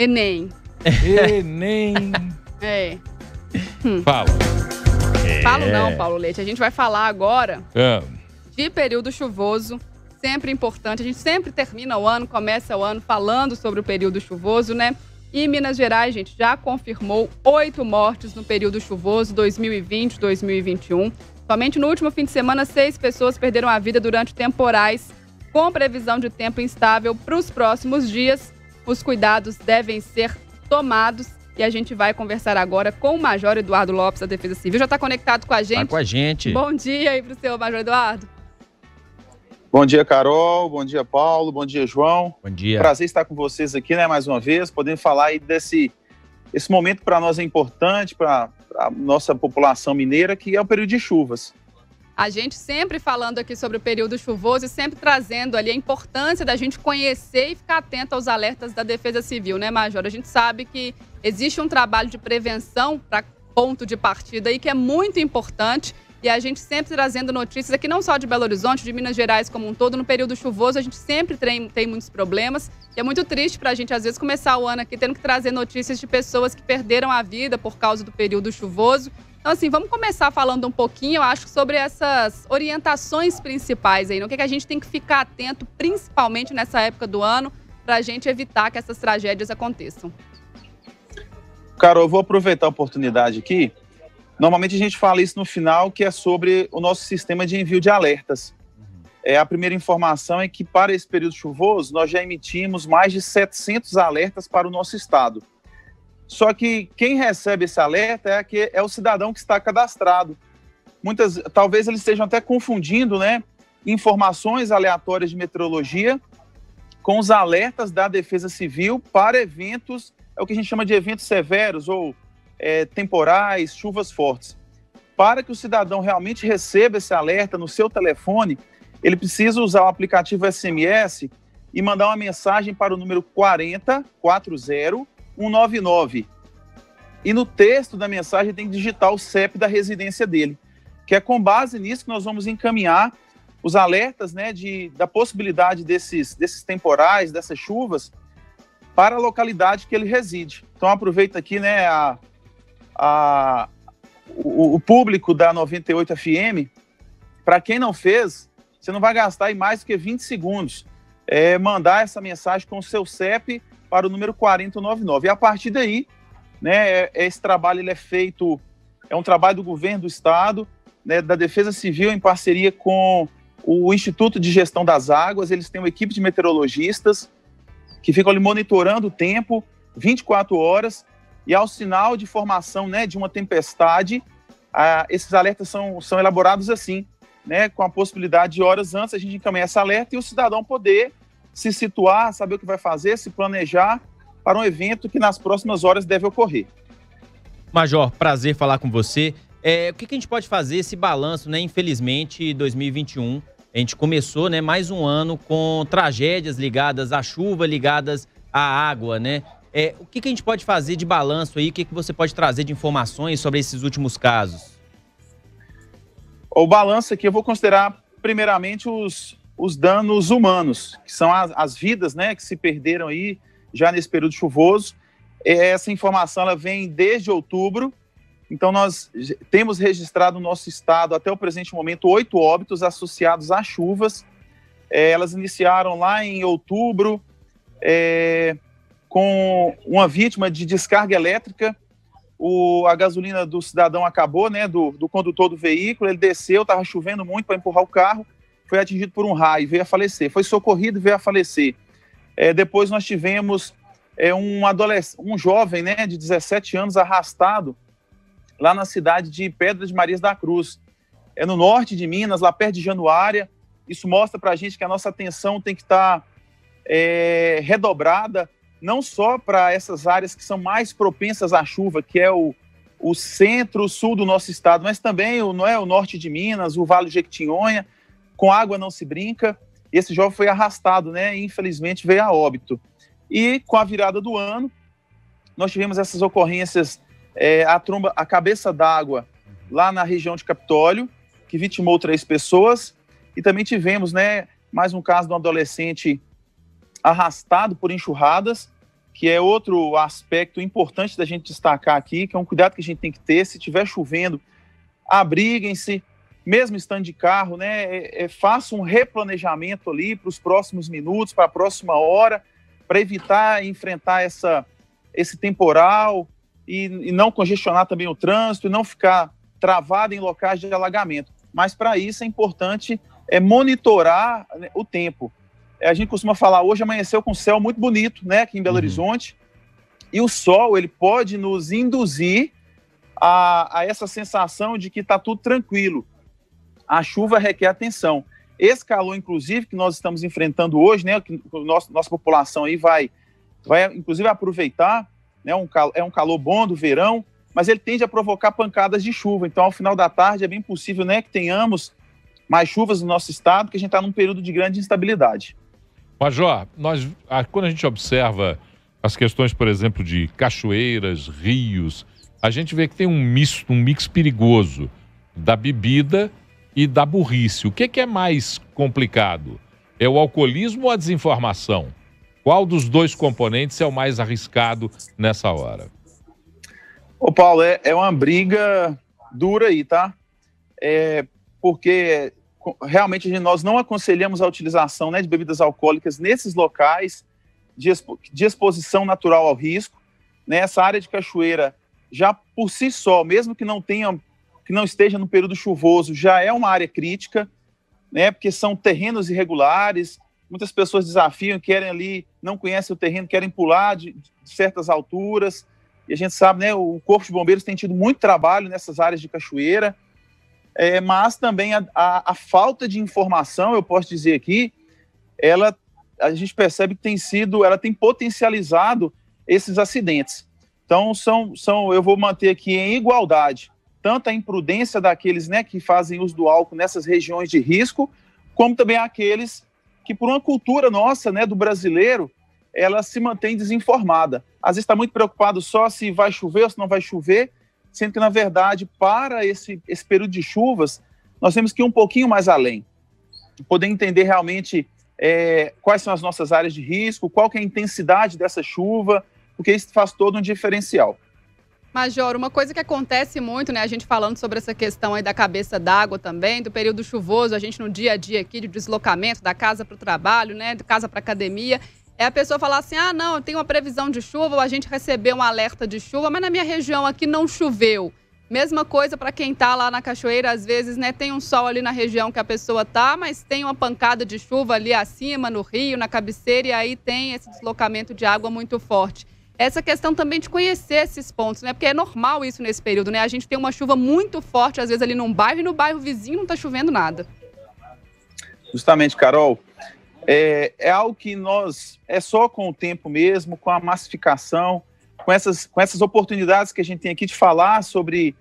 Enem. Enem. É. Fala. Falo não, Paulo Leite. A gente vai falar agora É. de período chuvoso. Sempre importante. A gente sempre termina o ano, começa o ano falando sobre o período chuvoso, né? E Minas Gerais, gente, já confirmou 8 mortes no período chuvoso 2020-2021. Somente no último fim de semana, 6 pessoas perderam a vida durante temporais. Com previsão de tempo instável para os próximos dias, os cuidados devem ser tomados. E a gente vai conversar agora com o Major Eduardo Lopes, da Defesa Civil. Já está conectado com a gente? Tá com a gente. Bom dia aí para o seu Major Eduardo. Bom dia, Carol. Bom dia, Paulo. Bom dia, João. Bom dia. Prazer estar com vocês aqui, né, mais uma vez, podendo falar aí esse momento para nós é importante, para a nossa população mineira, que é o período de chuvas. A gente sempre falando aqui sobre o período chuvoso e sempre trazendo ali a importância da gente conhecer e ficar atento aos alertas da Defesa Civil, né, Major? A gente sabe que existe um trabalho de prevenção para ponto de partida aí que é muito importante. E a gente sempre trazendo notícias aqui, não só de Belo Horizonte, de Minas Gerais como um todo. No período chuvoso, a gente sempre tem muitos problemas. E é muito triste para a gente, às vezes, começar o ano aqui tendo que trazer notícias de pessoas que perderam a vida por causa do período chuvoso. Então, assim, vamos começar falando um pouquinho, eu acho, sobre essas orientações principais aí. No que a gente tem que ficar atento, principalmente nessa época do ano, para a gente evitar que essas tragédias aconteçam. Carol, eu vou aproveitar a oportunidade aqui. Normalmente a gente fala isso no final, que é sobre o nosso sistema de envio de alertas. A primeira informação é que para esse período chuvoso, nós já emitimos mais de 700 alertas para o nosso estado. Só que quem recebe esse alerta é o cidadão que está cadastrado. Talvez eles estejam até confundindo, né, informações aleatórias de meteorologia com os alertas da Defesa Civil para eventos, é o que a gente chama de eventos severos ou temporais, chuvas fortes. Para que o cidadão realmente receba esse alerta no seu telefone, ele precisa usar o aplicativo SMS e mandar uma mensagem para o número 40199. E no texto da mensagem tem que digitar o CEP da residência dele, que é com base nisso que nós vamos encaminhar os alertas, né, da possibilidade desses temporais, dessas chuvas, para a localidade que ele reside. Então aproveita aqui, né, o público da 98 FM, para quem não fez, você não vai gastar aí mais do que 20 segundos. Mandar essa mensagem com o seu CEP para o número 4099. E a partir daí, né, esse trabalho ele é feito, é um trabalho do governo do estado, né, da Defesa Civil em parceria com o Instituto de Gestão das Águas. Eles têm uma equipe de meteorologistas que ficam ali monitorando o tempo 24 horas. E ao sinal de formação, né, de uma tempestade, esses alertas são elaborados assim, né, com a possibilidade de horas antes a gente encaminhar esse alerta e o cidadão poder se situar, saber o que vai fazer, se planejar para um evento que nas próximas horas deve ocorrer. Major, prazer falar com você. O que a gente pode fazer esse balanço, né? Infelizmente, 2021, a gente começou, né, mais um ano com tragédias ligadas à chuva, ligadas à água, né? O que a gente pode fazer de balanço aí? O que você pode trazer de informações sobre esses últimos casos? O balanço aqui eu vou considerar primeiramente os danos humanos, que são as vidas, né, que se perderam aí já nesse período chuvoso. Essa informação ela vem desde outubro, então nós temos registrado no nosso estado até o presente momento 8 óbitos associados a chuvas. Elas iniciaram lá em outubro, com uma vítima de descarga elétrica. A gasolina do cidadão acabou, né, do condutor do veículo, ele desceu, estava chovendo muito para empurrar o carro, foi atingido por um raio, veio a falecer, foi socorrido e veio a falecer. Depois nós tivemos um jovem, né, de 17 anos arrastado lá na cidade de Pedras de Marias da Cruz, no norte de Minas, lá perto de Januária. Isso mostra para a gente que a nossa atenção tem que estar redobrada, não só para essas áreas que são mais propensas à chuva, que é o centro-sul do nosso estado, mas também o norte de Minas, o Vale do Jequitinhonha. Com água não se brinca. Esse jovem foi arrastado, né, e infelizmente veio a óbito. E com a virada do ano, nós tivemos essas ocorrências, a cabeça d'água lá na região de Capitólio, que vitimou 3 pessoas, e também tivemos, né, mais um caso de um adolescente arrastado por enxurradas, que é outro aspecto importante da gente destacar aqui, que é um cuidado que a gente tem que ter. Se estiver chovendo, abriguem-se, mesmo estando de carro, né? Faça um replanejamento ali para os próximos minutos, para a próxima hora, para evitar enfrentar esse temporal e não congestionar também o trânsito, e não ficar travado em locais de alagamento. Mas para isso é importante monitorar, né, o tempo. A gente costuma falar, hoje amanheceu com um céu muito bonito, né, aqui em Belo Horizonte, e o sol ele pode nos induzir a essa sensação de que está tudo tranquilo. A chuva requer atenção. Esse calor, inclusive, que nós estamos enfrentando hoje, né, que nossa população aí vai inclusive aproveitar, né, é um calor bom do verão, mas ele tende a provocar pancadas de chuva. Então, ao final da tarde, é bem possível, né, que tenhamos mais chuvas no nosso estado, porque a gente está num período de grande instabilidade. Major, quando a gente observa as questões, por exemplo, de cachoeiras, rios, a gente vê que tem um mix perigoso da bebida e da burrice. O que é mais complicado? É o alcoolismo ou a desinformação? Qual dos dois componentes é o mais arriscado nessa hora? Ô Paulo, é uma briga dura aí, tá? Porque realmente nós não aconselhamos a utilização, né, de bebidas alcoólicas nesses locais de exposição natural ao risco. Nessa área de cachoeira, já por si só, mesmo que não esteja no período chuvoso, já é uma área crítica, né, porque são terrenos irregulares. Muitas pessoas desafiam, querem ali, não conhecem o terreno, querem pular de certas alturas. E a gente sabe, né, o Corpo de Bombeiros tem tido muito trabalho nessas áreas de cachoeira, mas também a falta de informação, eu posso dizer aqui, a gente percebe que ela tem potencializado esses acidentes. Então, eu vou manter aqui em igualdade, tanto a imprudência daqueles, né, que fazem uso do álcool nessas regiões de risco, como também aqueles que, por uma cultura nossa, né, do brasileiro, ela se mantém desinformada. Às vezes está muito preocupado só se vai chover ou se não vai chover, sendo que, na verdade, para esse período de chuvas, nós temos que ir um pouquinho mais além, poder entender realmente quais são as nossas áreas de risco, qual que é a intensidade dessa chuva, porque isso faz todo um diferencial. Major, uma coisa que acontece muito, né, a gente falando sobre essa questão aí da cabeça d'água também, do período chuvoso, a gente no dia a dia aqui de deslocamento da casa para o trabalho, né, de casa para academia, é a pessoa falar assim, não, eu tenho uma previsão de chuva, ou a gente recebeu um alerta de chuva, mas na minha região aqui não choveu. Mesma coisa para quem está lá na cachoeira, às vezes, né, tem um sol ali na região que a pessoa tá, mas tem uma pancada de chuva ali acima, no rio, na cabeceira, e aí tem esse deslocamento de água muito forte. Essa questão também de conhecer esses pontos, né? Porque é normal isso nesse período, né? A gente tem uma chuva muito forte, às vezes, ali num bairro, e no bairro vizinho não está chovendo nada. Justamente, Carol. É algo que é só com o tempo mesmo, com a massificação, com essas oportunidades que a gente tem aqui de falar sobre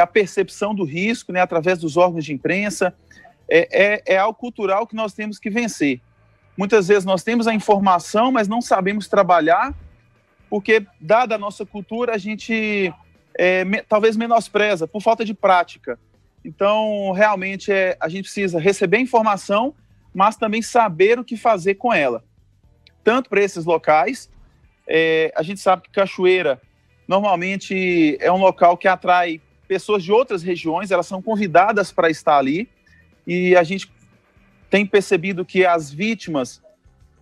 a percepção do risco, né, através dos órgãos de imprensa. É algo cultural que nós temos que vencer. Muitas vezes nós temos a informação, mas não sabemos trabalhar, porque, dada a nossa cultura, a gente talvez menospreza, por falta de prática. Então, realmente, a gente precisa receber informação, mas também saber o que fazer com ela. Tanto para esses locais, a gente sabe que cachoeira, normalmente, é um local que atrai pessoas de outras regiões, elas são convidadas para estar ali, e a gente tem percebido que as vítimas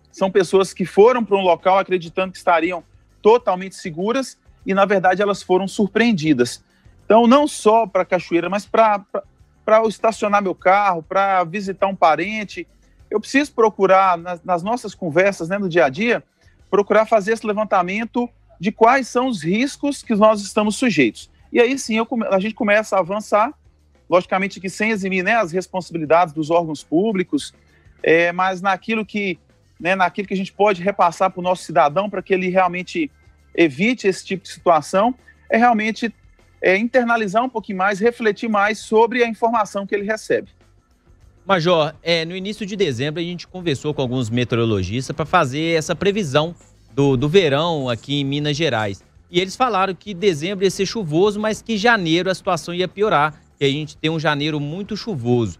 são pessoas que foram para um local acreditando que estariam totalmente seguras, e, na verdade, elas foram surpreendidas. Então, não só para cachoeira, mas para eu estacionar meu carro, para visitar um parente, eu preciso procurar, nas nossas conversas, né, no dia a dia, procurar fazer esse levantamento de quais são os riscos que nós estamos sujeitos. E aí sim a gente começa a avançar, logicamente que sem eximir, né, as responsabilidades dos órgãos públicos, mas naquilo que a gente pode repassar para o nosso cidadão para que ele realmente evite esse tipo de situação, realmente internalizar um pouquinho mais, refletir mais sobre a informação que ele recebe. Major, no início de dezembro a gente conversou com alguns meteorologistas para fazer essa previsão do verão aqui em Minas Gerais. E eles falaram que dezembro ia ser chuvoso, mas que janeiro a situação ia piorar, que a gente tem um janeiro muito chuvoso.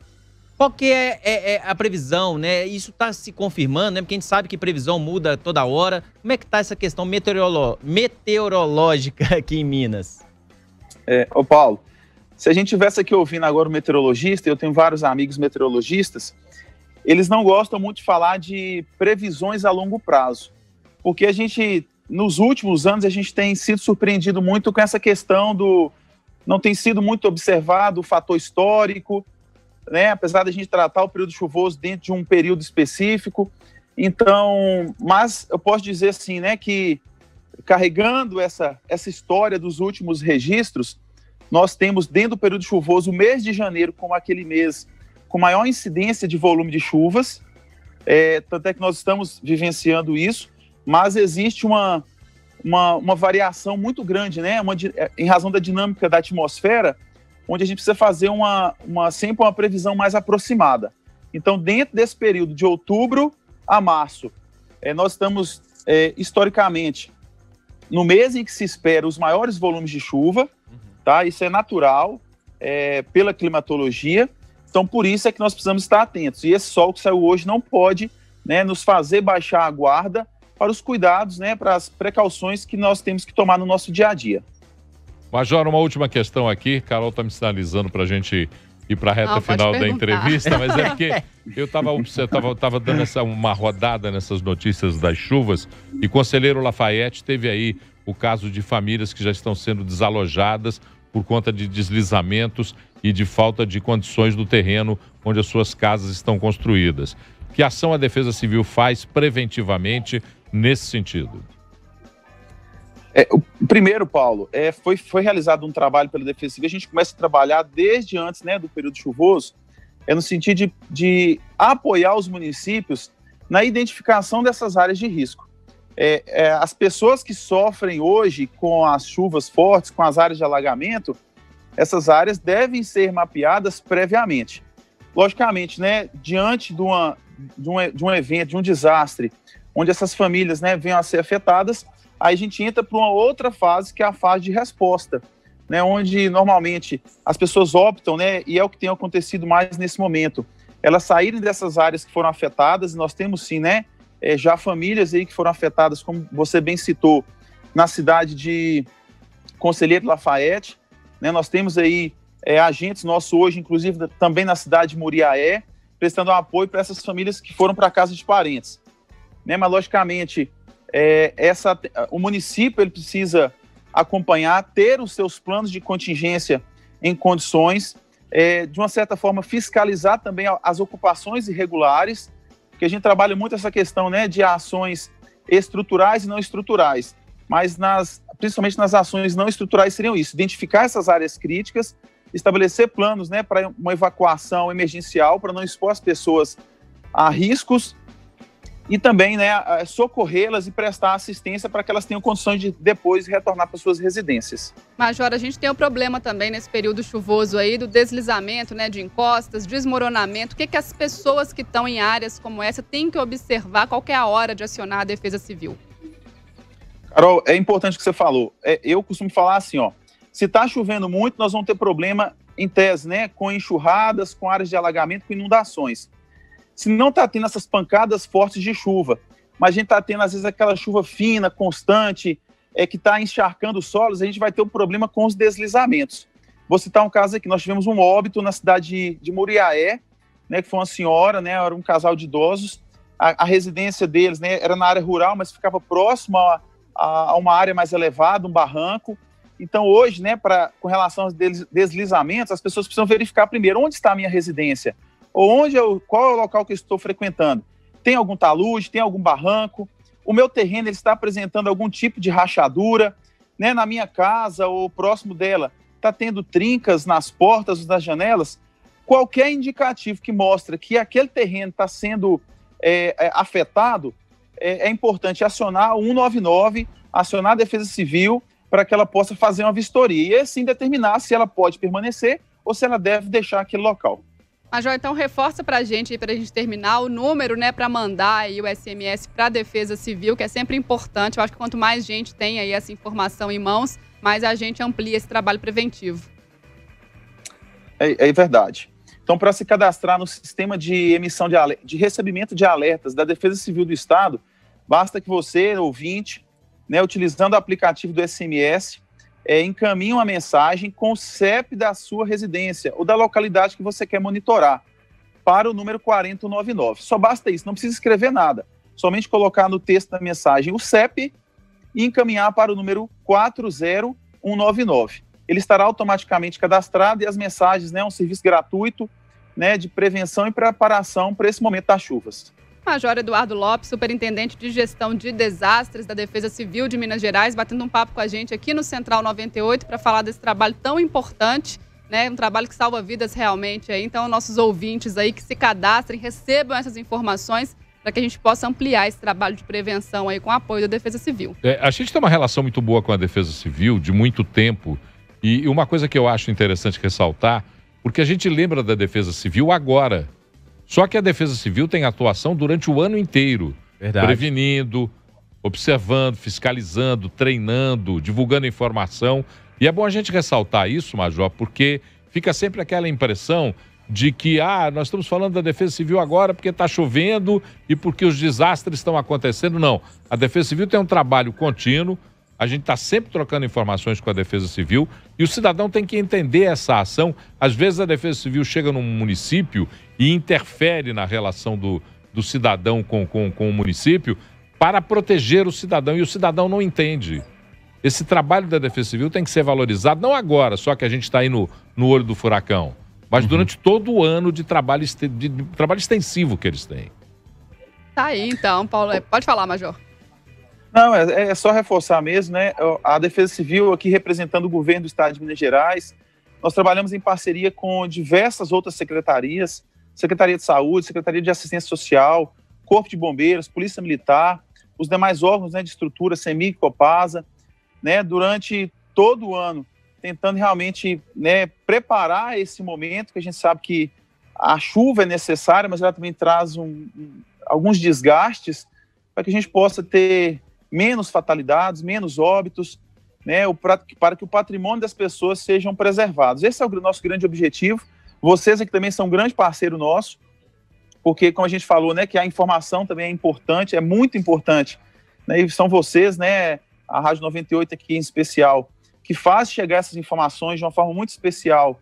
Qual que é a previsão, né? Isso está se confirmando, né? Porque a gente sabe que previsão muda toda hora. Como é que está essa questão meteorológica aqui em Minas? Ô Paulo, se a gente tivesse aqui ouvindo agora o meteorologista, eu tenho vários amigos meteorologistas, eles não gostam muito de falar de previsões a longo prazo, porque nos últimos anos, a gente tem sido surpreendido muito com essa questão não tem sido muito observado o fator histórico, né? Apesar da gente tratar o período chuvoso dentro de um período específico. Então, mas eu posso dizer assim, né, que carregando essa história dos últimos registros, nós temos dentro do período chuvoso o mês de janeiro como aquele mês com maior incidência de volume de chuvas, tanto é que nós estamos vivenciando isso, mas existe uma variação muito grande, né, em razão da dinâmica da atmosfera, onde a gente precisa fazer sempre uma previsão mais aproximada. Então, dentro desse período de outubro a março, nós estamos, historicamente, no mês em que se espera os maiores volumes de chuva, tá? Isso é natural, pela climatologia, então por isso é que nós precisamos estar atentos. E esse sol que saiu hoje não pode, né, nos fazer baixar a guarda para os cuidados, né, para as precauções que nós temos que tomar no nosso dia a dia. Major, uma última questão aqui. Carol está me sinalizando para a gente ir para a reta final da entrevista, mas é porque eu estava dando uma rodada nessas notícias das chuvas e o conselheiro Lafayette teve aí o caso de famílias que já estão sendo desalojadas por conta de deslizamentos e de falta de condições do terreno onde as suas casas estão construídas. Que ação a Defesa Civil faz preventivamente nesse sentido? Primeiro, Paulo, foi realizado um trabalho pela Defesa Civil. A gente começa a trabalhar desde antes, né, do período chuvoso, no sentido de apoiar os municípios na identificação dessas áreas de risco. As pessoas que sofrem hoje com as chuvas fortes, com as áreas de alagamento, essas áreas devem ser mapeadas previamente. Logicamente, né, diante de um evento, de um desastre, onde essas famílias, né, venham a ser afetadas, aí a gente entra para uma outra fase, que é a fase de resposta, né, onde normalmente as pessoas optam, né, e é o que tem acontecido mais nesse momento, elas saírem dessas áreas que foram afetadas, e nós temos sim, né, já famílias aí que foram afetadas, como você bem citou, na cidade de Conselheiro Lafayette, né, nós temos aí agentes nossos hoje, inclusive também na cidade de Muriaé, prestando um apoio para essas famílias que foram para a casa de parentes, né, mas logicamente o município ele precisa acompanhar, ter os seus planos de contingência em condições, de uma certa forma fiscalizar também as ocupações irregulares, porque a gente trabalha muito essa questão, né, de ações estruturais e não estruturais, mas principalmente nas ações não estruturais seriam isso, identificar essas áreas críticas, estabelecer planos, né, para uma evacuação emergencial, para não expor as pessoas a riscos, e também, né, socorrê-las e prestar assistência para que elas tenham condições de depois retornar para suas residências. Major, a gente tem um problema também nesse período chuvoso aí do deslizamento, né, de encostas, desmoronamento. O que as pessoas que estão em áreas como essa têm que observar? Qual que é a hora de acionar a Defesa Civil? Carol, é importante o que você falou. Eu costumo falar assim, se está chovendo muito, nós vamos ter problema em tese, né, com enxurradas, com áreas de alagamento, com inundações. Se não está tendo essas pancadas fortes de chuva, mas a gente está tendo, às vezes, aquela chuva fina, constante, que está encharcando os solos, a gente vai ter um problema com os deslizamentos. Vou citar um caso aqui, nós tivemos um óbito na cidade de Muriaé, né, que foi uma senhora, né, era um casal de idosos, a residência deles, né, era na área rural, mas ficava próximo a uma área mais elevada, um barranco. Então, hoje, né, com relação aos deslizamentos, as pessoas precisam verificar primeiro onde está a minha residência, ou qual é o local que eu estou frequentando. Tem algum talude, tem algum barranco? O meu terreno ele está apresentando algum tipo de rachadura, né, na minha casa ou próximo dela? Está tendo trincas nas portas ou nas janelas? Qualquer indicativo que mostra que aquele terreno está sendo afetado, é importante acionar o 199, acionar a Defesa Civil, para que ela possa fazer uma vistoria e assim determinar se ela pode permanecer ou se ela deve deixar aquele local. Major, então reforça para a gente terminar o número, né, para mandar aí o SMS para a Defesa Civil, que é sempre importante. Eu acho que quanto mais gente tem aí essa informação em mãos, mais a gente amplia esse trabalho preventivo. É verdade. Então, para se cadastrar no sistema de emissão de recebimento de alertas da Defesa Civil do Estado, basta que você, ouvinte, né, utilizando o aplicativo do SMS, encaminhe uma mensagem com o CEP da sua residência ou da localidade que você quer monitorar para o número 4099. Só basta isso, não precisa escrever nada. Somente colocar no texto da mensagem o CEP e encaminhar para o número 40199. Ele estará automaticamente cadastrado e as mensagens, né, é um serviço gratuito, né, de prevenção e preparação para esse momento das chuvas. Major Eduardo Lopes, superintendente de gestão de desastres da Defesa Civil de Minas Gerais, batendo um papo com a gente aqui no Central 98 para falar desse trabalho tão importante, né, um trabalho que salva vidas realmente aí. Então, nossos ouvintes aí que se cadastrem, recebam essas informações para que a gente possa ampliar esse trabalho de prevenção aí com o apoio da Defesa Civil. A gente tem uma relação muito boa com a Defesa Civil de muito tempo. E uma coisa que eu acho interessante ressaltar, porque a gente lembra da Defesa Civil agora. Só que a Defesa Civil tem atuação durante o ano inteiro. Verdade. Prevenindo, observando, fiscalizando, treinando, divulgando informação. E é bom a gente ressaltar isso, Major, porque fica sempre aquela impressão de que, nós estamos falando da Defesa Civil agora porque está chovendo e porque os desastres estão acontecendo. Não, a Defesa Civil tem um trabalho contínuo. A gente está sempre trocando informações com a Defesa Civil e o cidadão tem que entender essa ação. Às vezes a Defesa Civil chega num município e interfere na relação do cidadão com o município para proteger o cidadão e o cidadão não entende. Esse trabalho da Defesa Civil tem que ser valorizado, não agora, só que a gente está aí no olho do furacão, mas durante todo o ano de trabalho extensivo que eles têm. Tá aí então, Paulo. Pode falar, Major. Não, é só reforçar mesmo, né? A Defesa Civil aqui representando o governo do Estado de Minas Gerais, nós trabalhamos em parceria com diversas outras secretarias, Secretaria de Saúde, Secretaria de Assistência Social, Corpo de Bombeiros, Polícia Militar, os demais órgãos, né, de estrutura, CEMIG, Copasa, né, durante todo o ano, tentando realmente, né, preparar esse momento, que a gente sabe que a chuva é necessária, mas ela também traz alguns desgastes para que a gente possa ter menos fatalidades, menos óbitos, né, para que o patrimônio das pessoas sejam preservados. Esse é o nosso grande objetivo. Vocês aqui também são um grande parceiro nosso, porque, como a gente falou, né, que a informação também é importante, é muito importante, né, e são vocês, né, a Rádio 98 aqui em especial, que faz chegar essas informações de uma forma muito especial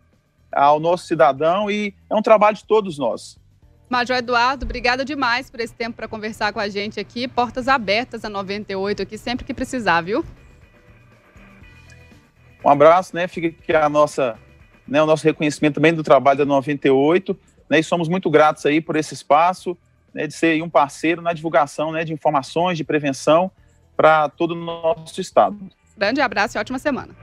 ao nosso cidadão, e é um trabalho de todos nós. Major Eduardo, obrigada demais por esse tempo para conversar com a gente aqui. Portas abertas a 98 aqui, sempre que precisar, viu? Um abraço, né? Fica aqui o nosso reconhecimento também do trabalho da 98, né? E somos muito gratos aí por esse espaço, né, de ser um parceiro na divulgação, né, de informações, de prevenção para todo o nosso estado. Grande abraço e ótima semana.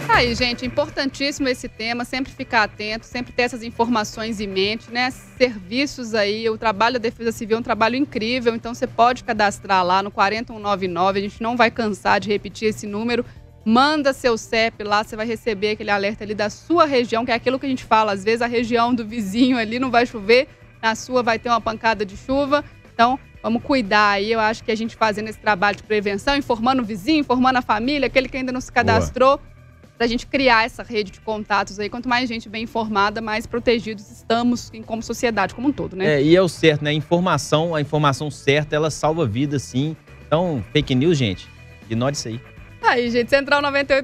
Aí, gente, importantíssimo esse tema, sempre ficar atento, sempre ter essas informações em mente, né? Serviços aí, o trabalho da Defesa Civil é um trabalho incrível, então você pode cadastrar lá no 40199, a gente não vai cansar de repetir esse número. Manda seu CEP lá, você vai receber aquele alerta ali da sua região, que é aquilo que a gente fala, às vezes a região do vizinho ali não vai chover, na sua vai ter uma pancada de chuva, então vamos cuidar aí, eu acho que a gente fazendo esse trabalho de prevenção, informando o vizinho, informando a família, aquele que ainda não se cadastrou, para a gente criar essa rede de contatos aí. Quanto mais gente bem informada, mais protegidos estamos como sociedade como um todo, né? E é o certo, né? A informação certa, ela salva vidas, sim. Então, fake news, gente, ignore isso aí. Aí, gente, Central 98